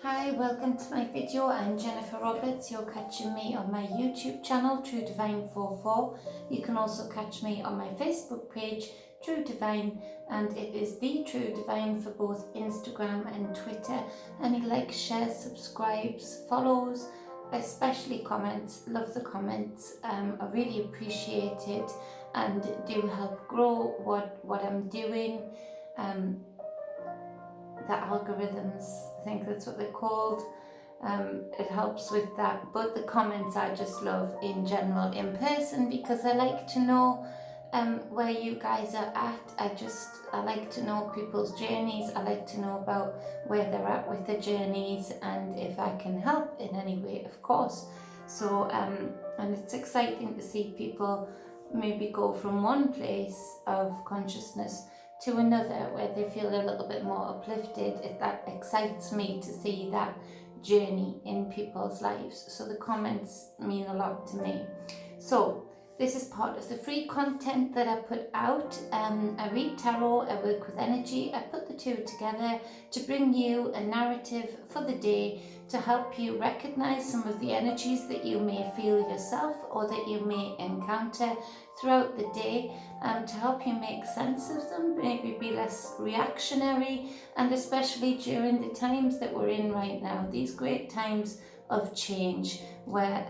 Hi, welcome to my video. I'm Jennifer Roberts. You're catching me on my YouTube channel, True Divine 44. You can also catch me on my Facebook page, True Divine, and it is the True Divine for both Instagram and Twitter. Any likes, shares, subscribes, follows, especially comments. Love the comments. I really appreciate it and do help grow what I'm doing. The algorithms, I think that's what they're called. It helps with that, but the comments I just love in general in person because I like to know where you guys are at. I like to know people's journeys. I like to know about where they're at with the journeys and if I can help in any way, of course. So and it's exciting to see people maybe go from one place of consciousness to another where they feel a little bit more uplifted. That excites me to see that journey in people's lives. So the comments mean a lot to me. So this is part of the free content that I put out. I read tarot, I work with energy, I put the two together to bring you a narrative for the day to help you recognize some of the energies that you may feel yourself or that you may encounter throughout the day, to help you make sense of them, maybe be less reactionary, and especially during the times that we're in right now, these great times of change where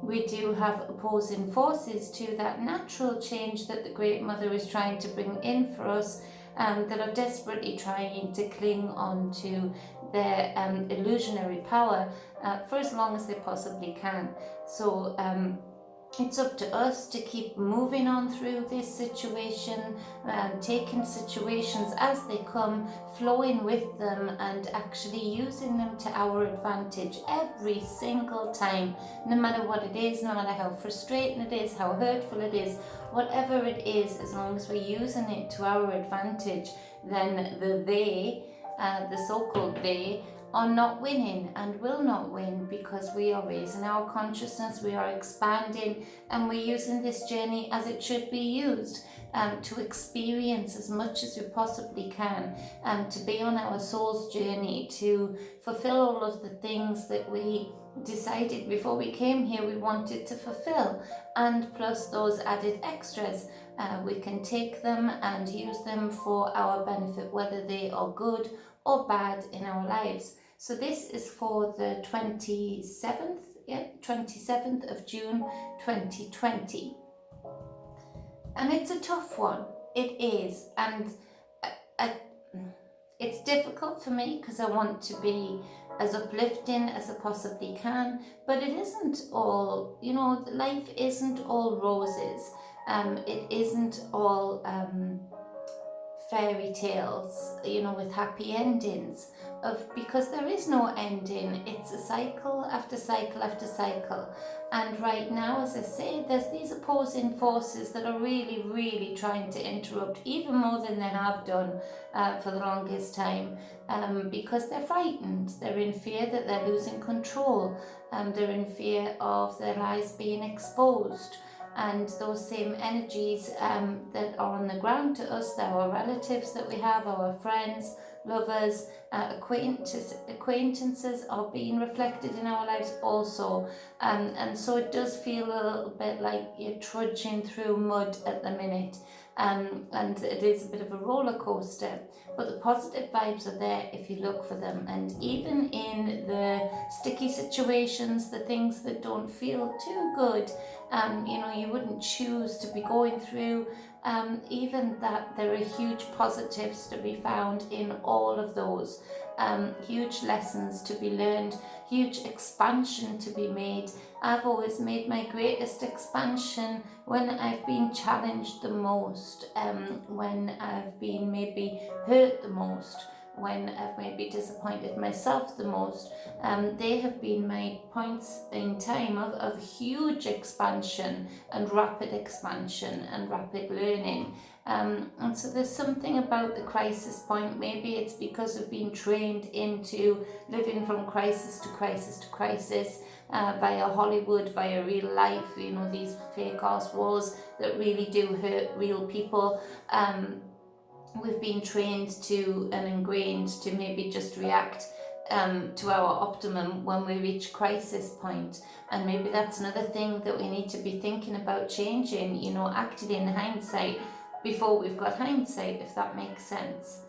we do have opposing forces to that natural change that the Great Mother is trying to bring in for us, that are desperately trying to cling on to their illusionary power for as long as they possibly can. So it's up to us to keep moving on through this situation, taking situations as they come, flowing with them, and actually using them to our advantage every single time, no matter what it is, no matter how frustrating it is, how hurtful it is, whatever it is, as long as we're using it to our advantage, then the so-called they, are not winning and will not win, because we are raising our consciousness, we are expanding, and we're using this journey as it should be used, to experience as much as we possibly can, to be on our soul's journey, to fulfill all of the things that we decided before we came here we wanted to fulfill, and plus those added extras. We can take them and use them for our benefit, whether they are good or bad in our lives. So this is for the 27th of June 2020. And it's a tough one. It is. And it's difficult for me because I want to be as uplifting as I possibly can, but it isn't all, life isn't all roses. It isn't all fairy tales, with happy endings, because there is no ending. It's a cycle after cycle after cycle. And right now, as I say, there's these opposing forces that are really, really trying to interrupt, even more than they have done for the longest time, because they're frightened. They're in fear that they're losing control. They're in fear of their lies being exposed. And those same energies that are on the ground to us, our relatives that we have, our friends, lovers, acquaintances, are being reflected in our lives also. And so it does feel a little bit like you're trudging through mud at the minute. And it is a bit of a roller coaster, but the positive vibes are there if you look for them. And even in the sticky situations, the things that don't feel too good, you wouldn't choose to be going through, even that, there are huge positives to be found in all of those, huge lessons to be learned, huge expansion to be made. I've always made my greatest expansion when I've been challenged the most, when I've been maybe hurt the most, when I've maybe disappointed myself the most. They have been my points in time of huge expansion and rapid expansion and rapid learning. And so there's something about the crisis point. Maybe it's because we've been trained into living from crisis to crisis to crisis, via Hollywood, via real life, these fake ass wars that really do hurt real people. We've been trained to and ingrained to maybe just react to our optimum when we reach crisis point. And maybe that's another thing that we need to be thinking about changing, you know, acting in hindsight before we've got hindsight, if that makes sense.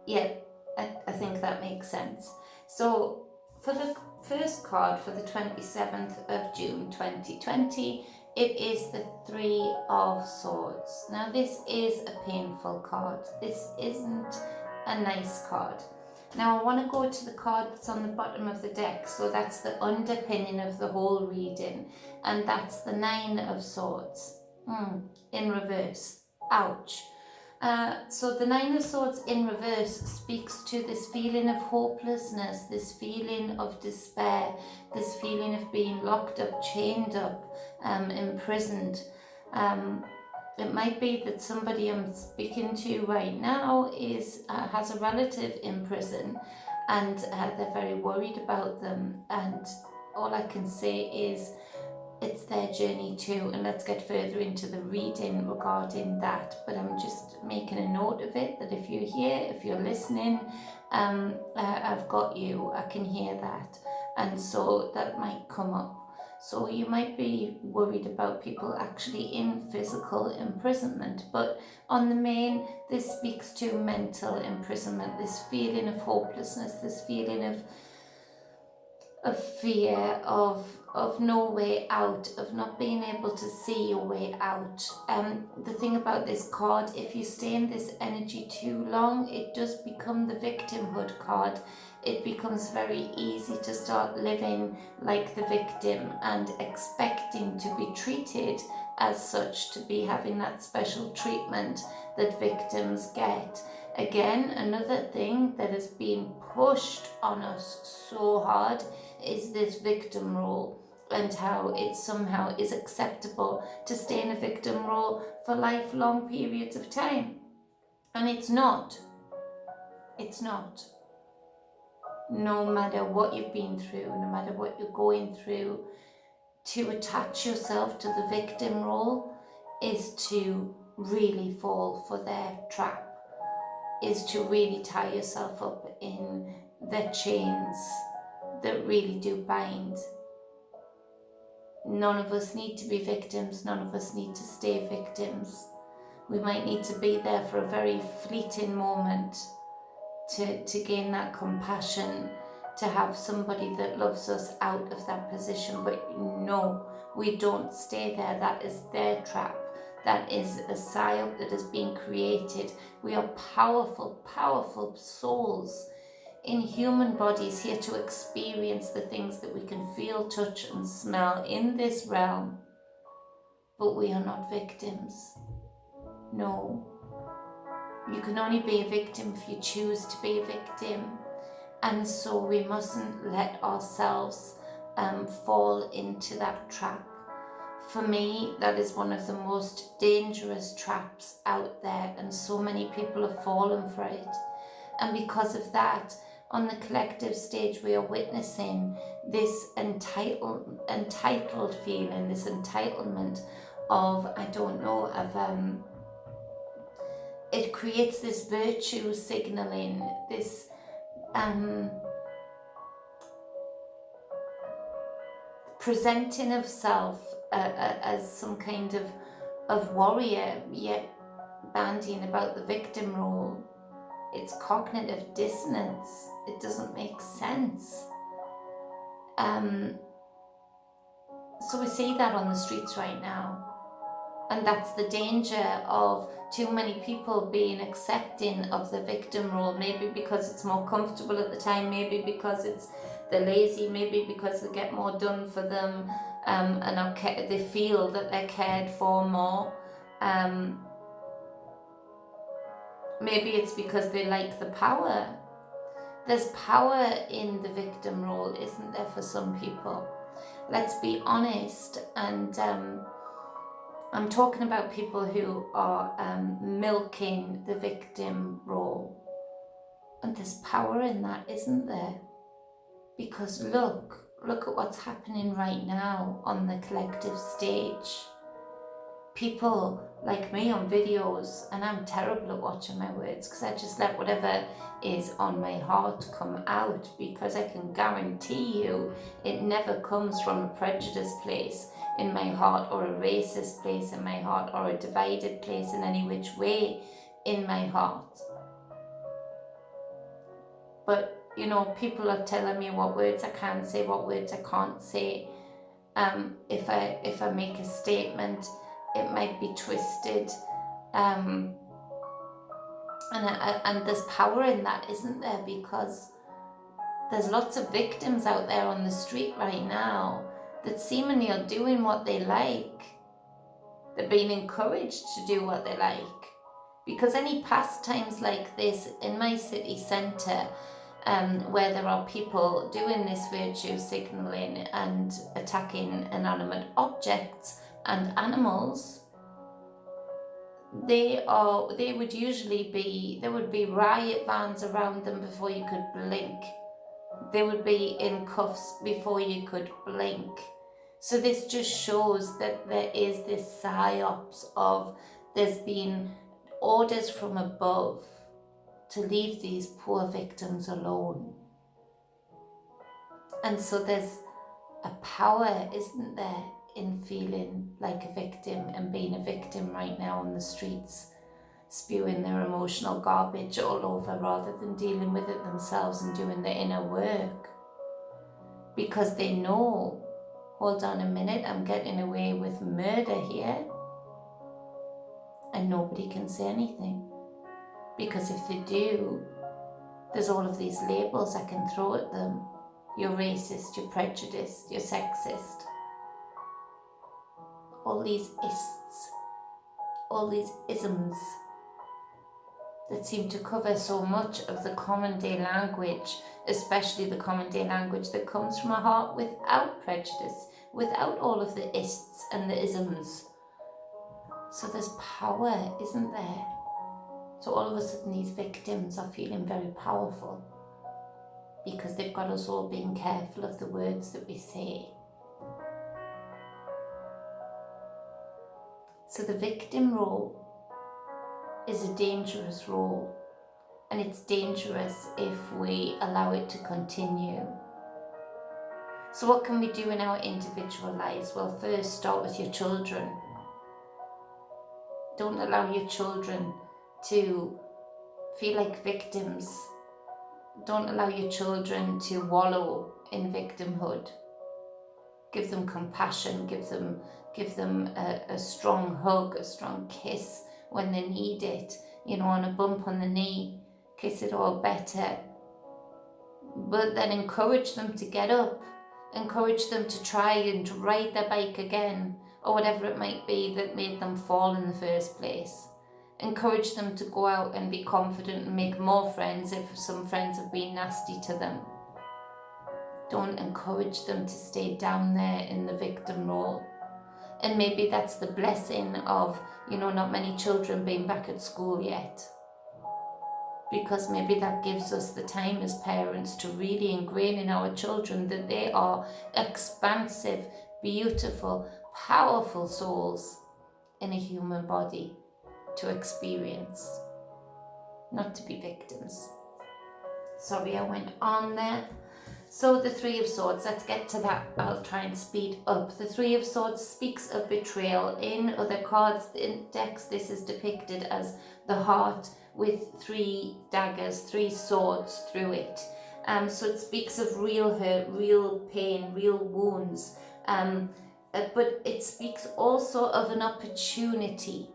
Yeah, I think that makes sense. So for the first card for the 27th of June 2020, it is the Three of Swords. Now this is a painful card. This isn't a nice card. Now I want to go to the card that's on the bottom of the deck, so that's the underpinning of the whole reading, and that's the Nine of Swords in reverse. Ouch. So the Nine of Swords in reverse speaks to this feeling of hopelessness, this feeling of despair, this feeling of being locked up, chained up, imprisoned. It might be that somebody I'm speaking to right now has a relative in prison, and they're very worried about them. And all I can say is it's their journey too, and let's get further into the reading regarding that. But I'm just making a note of it, that if you're here, if you're listening, I've got you, I can hear that, and so that might come up. So you might be worried about people actually in physical imprisonment, but on the main, this speaks to mental imprisonment, this feeling of hopelessness, this feeling of fear, of no way out, of not being able to see your way out. The thing about this card, if you stay in this energy too long, it does become the victimhood card. It becomes very easy to start living like the victim and expecting to be treated as such, to be having that special treatment that victims get. Again, another thing that is being pushed on us so hard is this victim role, and how it somehow is acceptable to stay in a victim role for lifelong periods of time. And it's not. It's not. No matter what you've been through, no matter what you're going through, to attach yourself to the victim role is to really fall for their trap, is to really tie yourself up in the chains that really do bind. None of us need to be victims. None of us need to stay victims. We might need to be there for a very fleeting moment to gain that compassion, to have somebody that loves us out of that position. But no, we don't stay there. That is their trap. That is a psyop that is being created. We are powerful, powerful souls in human bodies, here to experience the things that we can feel, touch and smell in this realm. But we are not victims. No. You can only be a victim if you choose to be a victim. And so we mustn't let ourselves fall into that trap. For me, that is one of the most dangerous traps out there, and so many people have fallen for it. And because of that, on the collective stage, we are witnessing this entitled feeling, this entitlement of, it creates this virtue signaling, this presenting of self as some kind of warrior, yet bandying about the victim role. It's cognitive dissonance. It doesn't make sense. So we see that on the streets right now. And that's the danger of too many people being accepting of the victim role, maybe because it's more comfortable at the time, maybe because they're lazy, maybe because they get more done for them, and they feel that they're cared for more. Maybe it's because they like the power. There's power in the victim role, isn't there, for some people? Let's be honest. And I'm talking about people who are milking the victim role. And there's power in that, isn't there? Because look at what's happening right now on the collective stage. people like me on videos, and I'm terrible at watching my words because I just let whatever is on my heart come out, because I can guarantee you it never comes from a prejudiced place in my heart, or a racist place in my heart, or a divided place in any which way in my heart. But you know, people are telling me what words I can say, what words I can't say. If I make a statement, it might be twisted, and there's power in that, isn't there? Because there's lots of victims out there on the street right now that seemingly are doing what they like. They're being encouraged to do what they like. Because any pastimes like this in my city centre, where there are people doing this virtue signalling and attacking inanimate objects and animals, there would be riot vans around them before you could blink. They would be in cuffs before you could blink. So this just shows that there is this psyops of there's been orders from above to leave these poor victims alone. And so there's a power, isn't there, in feeling like a victim and being a victim right now on the streets, spewing their emotional garbage all over rather than dealing with it themselves and doing the inner work. Because they know, hold on a minute, I'm getting away with murder here, and nobody can say anything. Because if they do, there's all of these labels I can throw at them. You're racist, you're prejudiced, you're sexist. All these ists, all these isms that seem to cover so much of the common day language, especially the common day language that comes from a heart without prejudice, without all of the ists and the isms. So there's power, isn't there? So all of a sudden these victims are feeling very powerful because they've got us all being careful of the words that we say. So the victim role is a dangerous role, and it's dangerous if we allow it to continue. So what can we do in our individual lives? Well, first start with your children. Don't allow your children to feel like victims. Don't allow your children to wallow in victimhood. Give them compassion, give them a strong hug, a strong kiss when they need it, on a bump on the knee, kiss it all better. But then encourage them to get up, encourage them to try and to ride their bike again, or whatever it might be that made them fall in the first place. Encourage them to go out and be confident and make more friends if some friends have been nasty to them. Don't encourage them to stay down there in the victim role. And maybe that's the blessing of, not many children being back at school yet. Because maybe that gives us the time as parents to really ingrain in our children that they are expansive, beautiful, powerful souls in a human body to experience, not to be victims. Sorry, I went on there. So the Three of Swords, let's get to that. I'll try and speed up. The Three of Swords speaks of betrayal. In other cards in decks, this is depicted as the heart with 3 daggers, 3 swords through it. So it speaks of real hurt, real pain, real wounds. But it speaks also of an opportunity.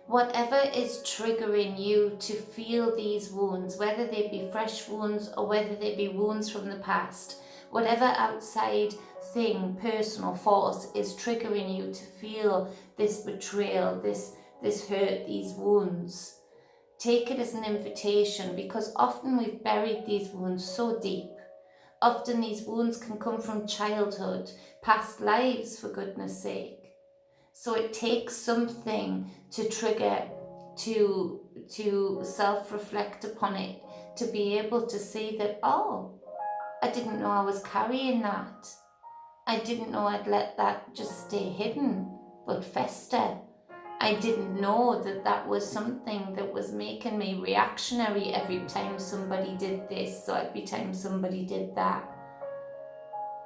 Whatever is triggering you to feel these wounds, whether they be fresh wounds or whether they be wounds from the past, whatever outside thing, person or force is triggering you to feel this betrayal, this hurt, these wounds, take it as an invitation, because often we've buried these wounds so deep. Often these wounds can come from childhood, past lives, for goodness sake. So it takes something to trigger, to self-reflect upon it, to be able to see that, oh, I didn't know I was carrying that. I didn't know I'd let that just stay hidden. but fester. I didn't know that that was something that was making me reactionary every time somebody did this or every time somebody did that.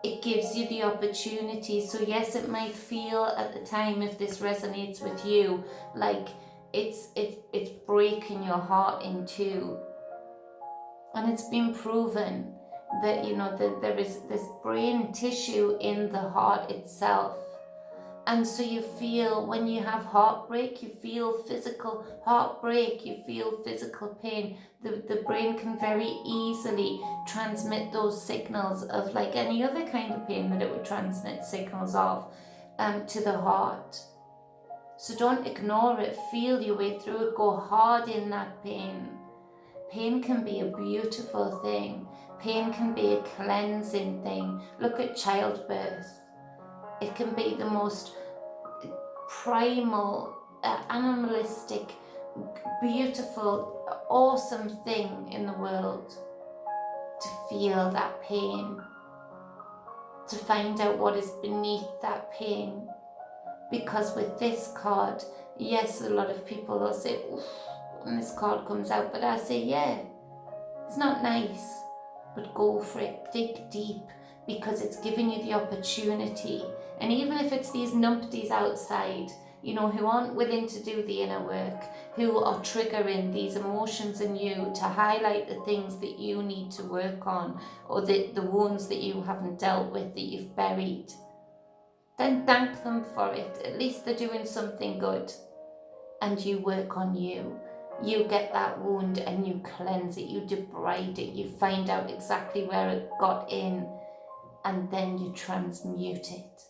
It gives you the opportunity. So yes, it might feel at the time, if this resonates with you, like it's breaking your heart in two. And it's been proven that, you know, that there is this brain tissue in the heart itself. And so you feel, when you have heartbreak, you feel physical heartbreak, you feel physical pain. The brain can very easily transmit those signals of, like any other kind of pain that it would transmit signals of, to the heart. So don't ignore it, feel your way through it, go hard in that pain. Pain can be a beautiful thing. Pain can be a cleansing thing. Look at childbirth. It can be the most primal, animalistic, beautiful, awesome thing in the world. To feel that pain. To find out what is beneath that pain. Because with this card, yes, a lot of people will say, oof, when this card comes out, but I say, yeah, it's not nice, but go for it, dig deep, because it's giving you the opportunity. And even if it's these numpties outside, you know, who aren't willing to do the inner work, who are triggering these emotions in you to highlight the things that you need to work on, or the wounds that you haven't dealt with, that you've buried, then thank them for it. At least they're doing something good. And you work on you. You get that wound and you cleanse it, you debride it, you find out exactly where it got in, and then you transmute it.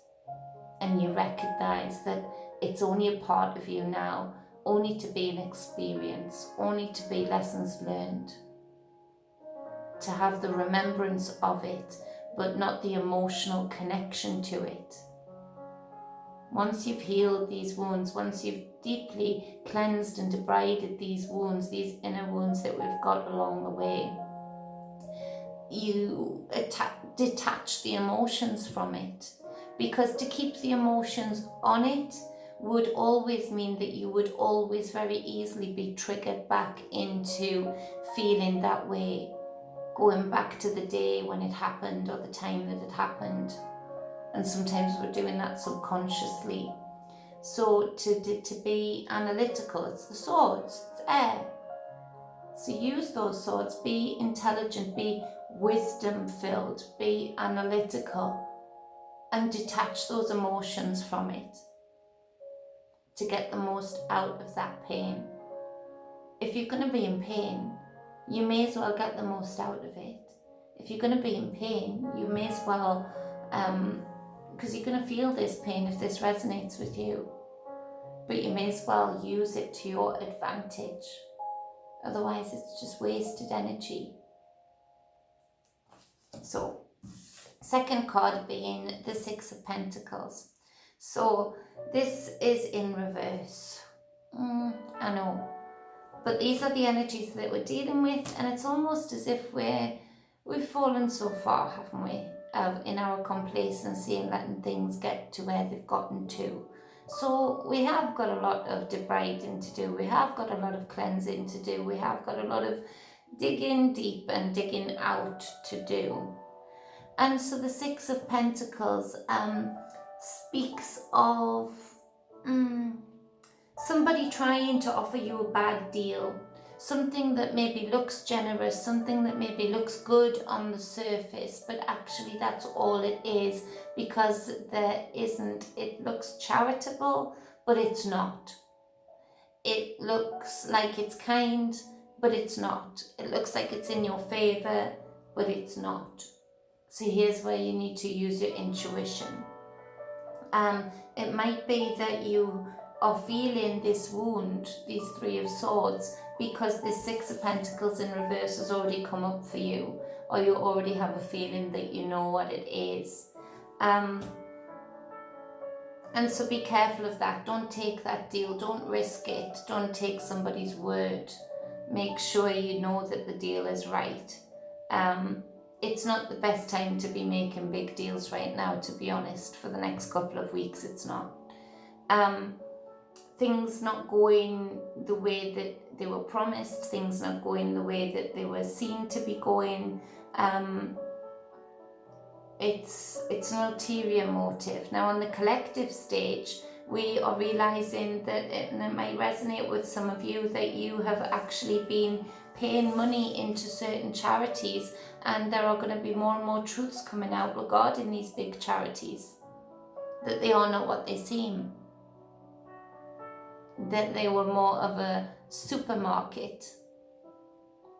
And you recognize that it's only a part of you now, only to be an experience, only to be lessons learned. To have the remembrance of it, but not the emotional connection to it. Once you've healed these wounds, once you've deeply cleansed and debrided these wounds, these inner wounds that we've got along the way, you detach the emotions from it. Because to keep the emotions on it would always mean that you would always very easily be triggered back into feeling that way, going back to the day when it happened or the time that it happened. And sometimes we're doing that subconsciously. So to be analytical, it's the swords, it's air. So use those swords, be intelligent, be wisdom filled, be analytical, and detach those emotions from it to get the most out of that pain. If you're going to be in pain, you may as well get the most out of it. If you're going to be in pain, you may as well, because you're going to feel this pain if this resonates with you, but you may as well use it to your advantage. Otherwise, it's just wasted energy. So, second card being the Six of Pentacles. So, this is in reverse. I know. But these are the energies that we're dealing with, and it's almost as if we've fallen so far, haven't we? In our complacency and letting things get to where they've gotten to. So we have got a lot of debriding to do, we have got a lot of cleansing to do, we have got a lot of digging deep and digging out to do. And so the Six of Pentacles speaks of somebody trying to offer you a bad deal, something that maybe looks generous, something that maybe looks good on the surface, but actually that's all it is, because it looks charitable, but it's not. It looks like it's kind, but it's not. It looks like it's in your favor, but it's not. So here's where you need to use your intuition. It might be that you are feeling this wound, these Three of Swords, because this Six of Pentacles in reverse has already come up for you, or you already have a feeling that you know what it is. And so be careful of that. Don't take that deal. Don't risk it. Don't take somebody's word. Make sure you know that the deal is right. It's not the best time to be making big deals right now, to be honest. For the next couple of weeks, it's not. things not going the way that they were promised, things not going the way that they were seen to be going. It's an ulterior motive. Now on the collective stage, we are realizing that, and it might resonate with some of you, that you have actually been paying money into certain charities, and there are going to be more and more truths coming out regarding these big charities, that they are not what they seem, that they were more of a supermarket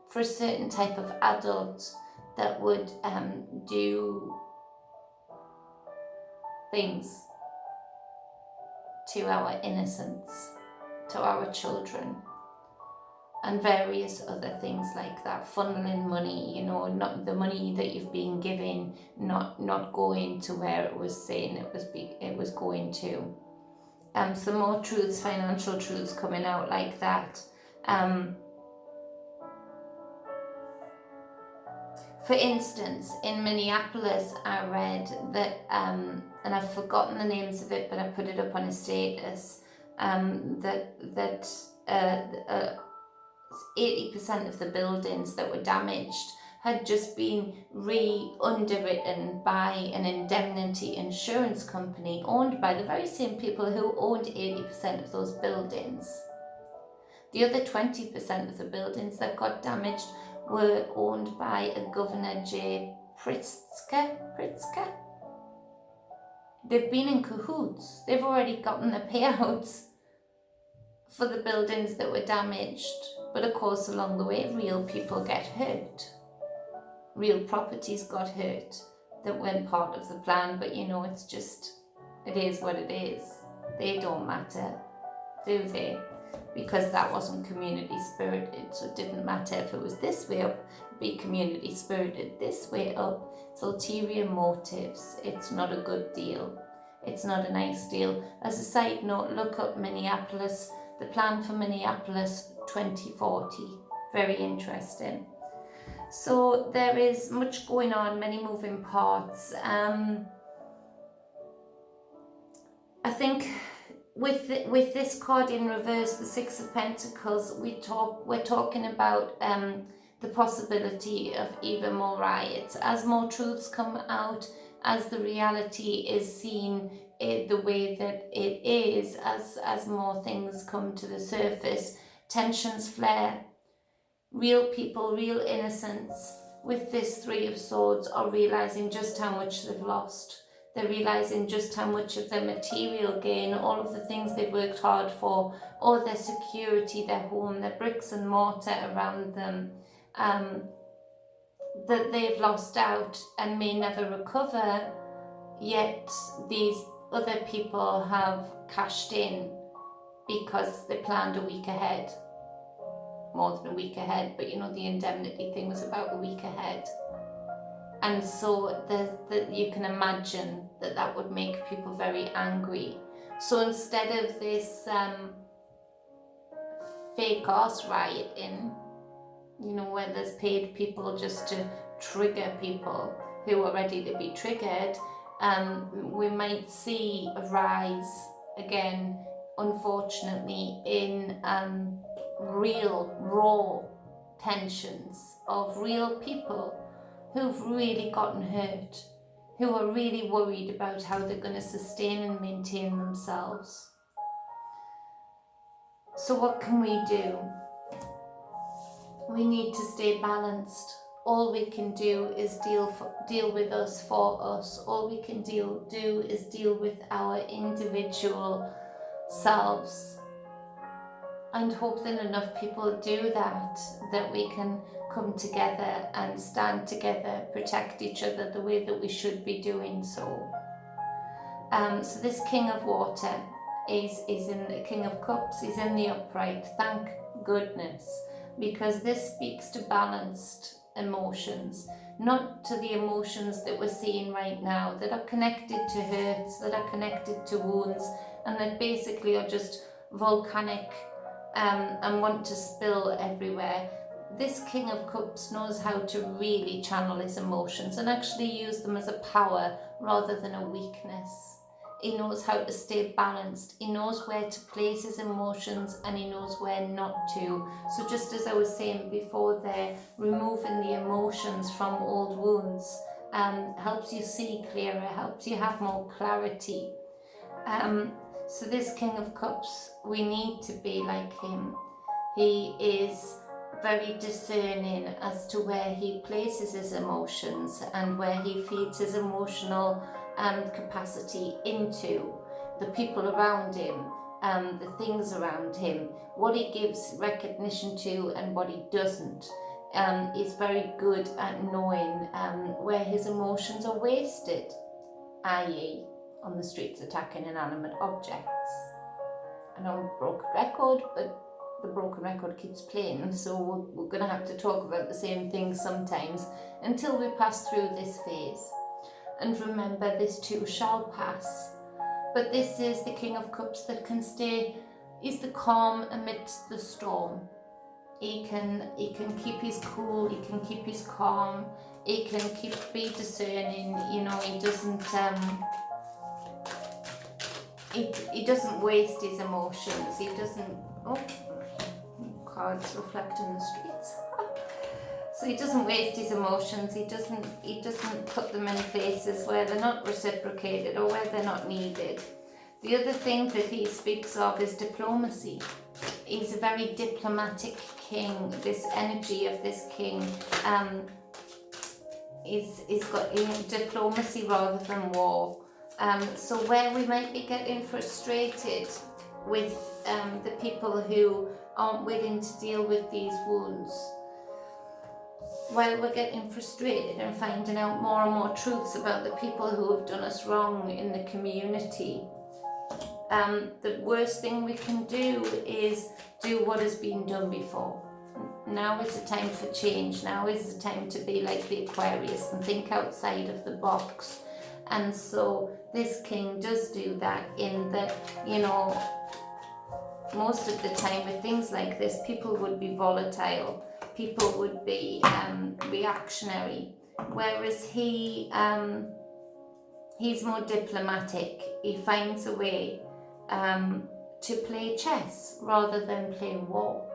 for a certain type of adult that would do things to our innocence, to our children, and various other things like that, funneling money, not the money that you've been given, not going to where it was saying it was going to. Some more truths, financial truths coming out like that. For instance, in Minneapolis, I read that, and I've forgotten the names of it, but I put it up on a status, that 80% of the buildings that were damaged had just been underwritten by an indemnity insurance company owned by the very same people who owned 80% of those buildings. The other 20% of the buildings that got damaged were owned by a Governor J. Pritzker. They've been in cahoots. They've already gotten the payouts for the buildings that were damaged. But of course, along the way, real people get hurt. Real properties got hurt that weren't part of the plan. But it's just, it is what it is. They don't matter, do they? Because that wasn't community spirited, so it didn't matter if it was this way up, be community spirited this way up. It's ulterior motives. It's not a good deal. It's not a nice deal. As a side note, look up Minneapolis, the plan for Minneapolis 2040. Very interesting. So there is much going on, many moving parts. I think with this card in reverse, the Six of Pentacles, we're talking about the possibility of even more riots. As more truths come out, as the reality is seen the way that it is, as more things come to the surface, tensions flare. Real people, real innocents, with this Three of Swords, are realizing just how much they've lost. They're realizing just how much of their material gain, all of the things they've worked hard for, all their security, their home, their bricks and mortar around them, that they've lost out and may never recover, yet these other people have cashed in because they planned a week ahead. More than a week ahead, but the indemnity thing was about a week ahead. And so you can imagine that would make people very angry. So instead of this fake arse rioting, where there's paid people just to trigger people who are ready to be triggered, we might see a rise again, unfortunately, in real raw tensions of real people who've really gotten hurt, who are really worried about how they're going to sustain and maintain themselves. So what can we do? We need to stay balanced. All we can do is deal with us for us. All we can do is deal with our individual selves, and hope that enough people do that we can come together and stand together, protect each other the way that we should be doing so. So this King of Water is in the King of Cups, he's in the upright, thank goodness, because this speaks to balanced emotions, not to the emotions that we're seeing right now that are connected to hurts, that are connected to wounds, and that basically are just volcanic and want to spill everywhere. This King of Cups knows how to really channel his emotions and actually use them as a power rather than a weakness. He knows how to stay balanced. He knows where to place his emotions and he knows where not to. So just as I was saying before there, removing the emotions from old wounds helps you see clearer, helps you have more clarity. So this King of Cups, we need to be like him. He is very discerning as to where he places his emotions and where he feeds his emotional capacity into the people around him, the things around him, what he gives recognition to and what he doesn't. Is very good at knowing where his emotions are wasted, i.e. on the streets attacking inanimate objects. I know a broken record, but the broken record keeps playing, so we're going to have to talk about the same things sometimes until we pass through this phase. And remember, this too shall pass. But this is the King of Cups that can stay, is the calm amidst the storm. He can keep his cool, he can keep his calm, he can be discerning, you know, he doesn't he doesn't waste his emotions, he doesn't, cards reflecting the streets. So he doesn't waste his emotions, he doesn't put them in places where they're not reciprocated or where they're not needed. The other thing that he speaks of is diplomacy. He's a very diplomatic king. This energy of this king is got diplomacy rather than war. So where we might be getting frustrated with the people who aren't willing to deal with these wounds, while we're getting frustrated and finding out more and more truths about the people who have done us wrong in the community, the worst thing we can do is do what has been done before. Now is the time for change. Now is the time to be like the Aquarius and think outside of the box. And so this king does do that, in that, you know, most of the time with things like this, people would be volatile, people would be reactionary, whereas he's more diplomatic. He finds a way to play chess rather than play war.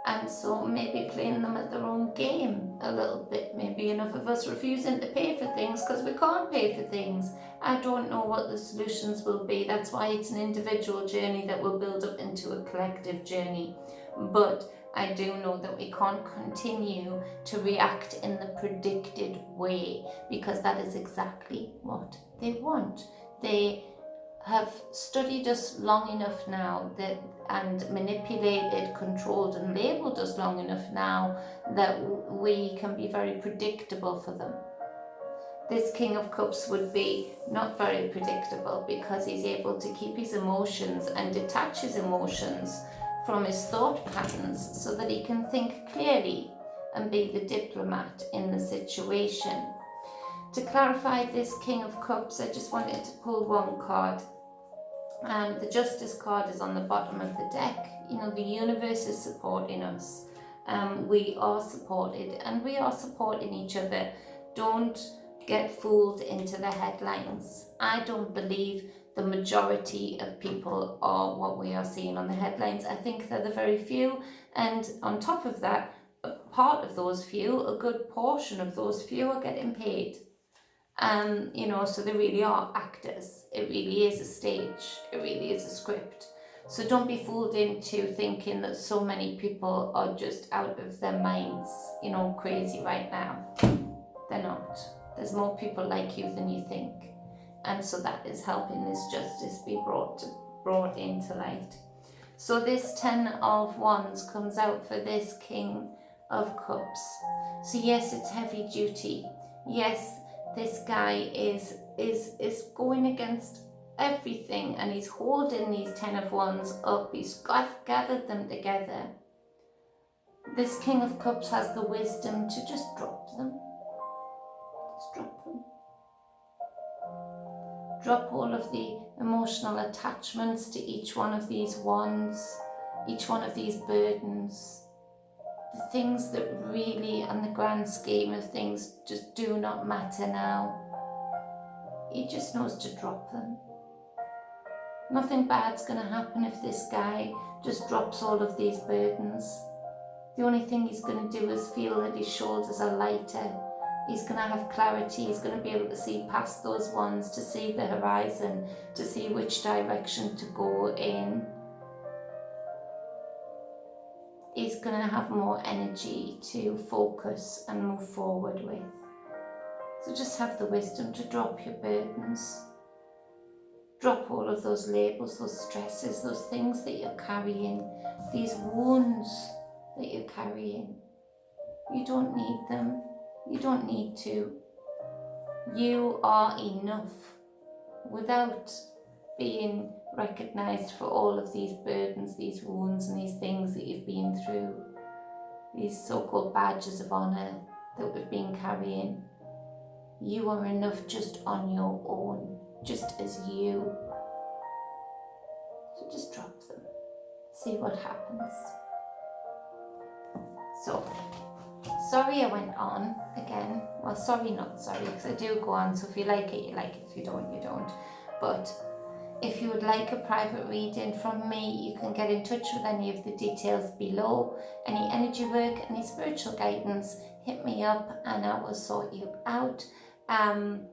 And so maybe playing them at their own game a little bit. Maybe enough of us refusing to pay for things because we can't pay for things. I don't know what the solutions will be. That's why it's an individual journey that will build up into a collective journey. But I do know that we can't continue to react in the predicted way, because that is exactly what they want. They have studied us long enough now and manipulated, controlled and labelled us long enough now that we can be very predictable for them. This King of Cups would be not very predictable, because he's able to keep his emotions and detach his emotions from his thought patterns so that he can think clearly and be the diplomat in the situation. To clarify this King of Cups, I just wanted to pull one card. The Justice card is on the bottom of the deck. You know, the universe is supporting us. We are supported and we are supporting each other. Don't get fooled into the headlines. I don't believe the majority of people are what we are seeing on the headlines. I think they're the very few, and on top of that, a part of those few, a good portion of those few, are getting paid. You know, so they really are actors. It really is a stage. It really is a script. So don't be fooled into thinking that so many people are just out of their minds, you know, crazy right now. They're not. There's more people like you than you think. And so that is helping this justice be brought into light. So this 10 of Wands comes out for this King of Cups. So yes, it's heavy duty. Yes, this guy is going against everything, and he's holding these 10 of Wands up. He's gathered them together. This King of Cups has the wisdom to just drop them. Just drop them. Drop all of the emotional attachments to each one of these wands, each one of these burdens. The things that really, on the grand scheme of things, just do not matter now. He just knows to drop them. Nothing bad's going to happen if this guy just drops all of these burdens. The only thing he's going to do is feel that his shoulders are lighter. He's going to have clarity. He's going to be able to see past those ones, to see the horizon, to see which direction to go in. He's going to have more energy to focus and move forward with. So just have the wisdom to drop your burdens. Drop all of those labels, those stresses, those things that you're carrying, these wounds that you're carrying. You don't need them. You don't need to. You are enough without being recognized for all of these burdens, these wounds, and these things that you've been through, these so-called badges of honor that we've been carrying. You are enough just on your own, just as you. So just drop them. See what happens. So, sorry I went on again. Well, sorry, not sorry, because I do go on. So if you like it, you like it. If you don't, you don't. But if you would like a private reading from me, you can get in touch with any of the details below. Any energy work, any spiritual guidance, hit me up and I will sort you out. And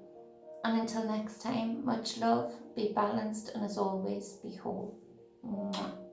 until next time, much love, be balanced, and as always, be whole. Mwah.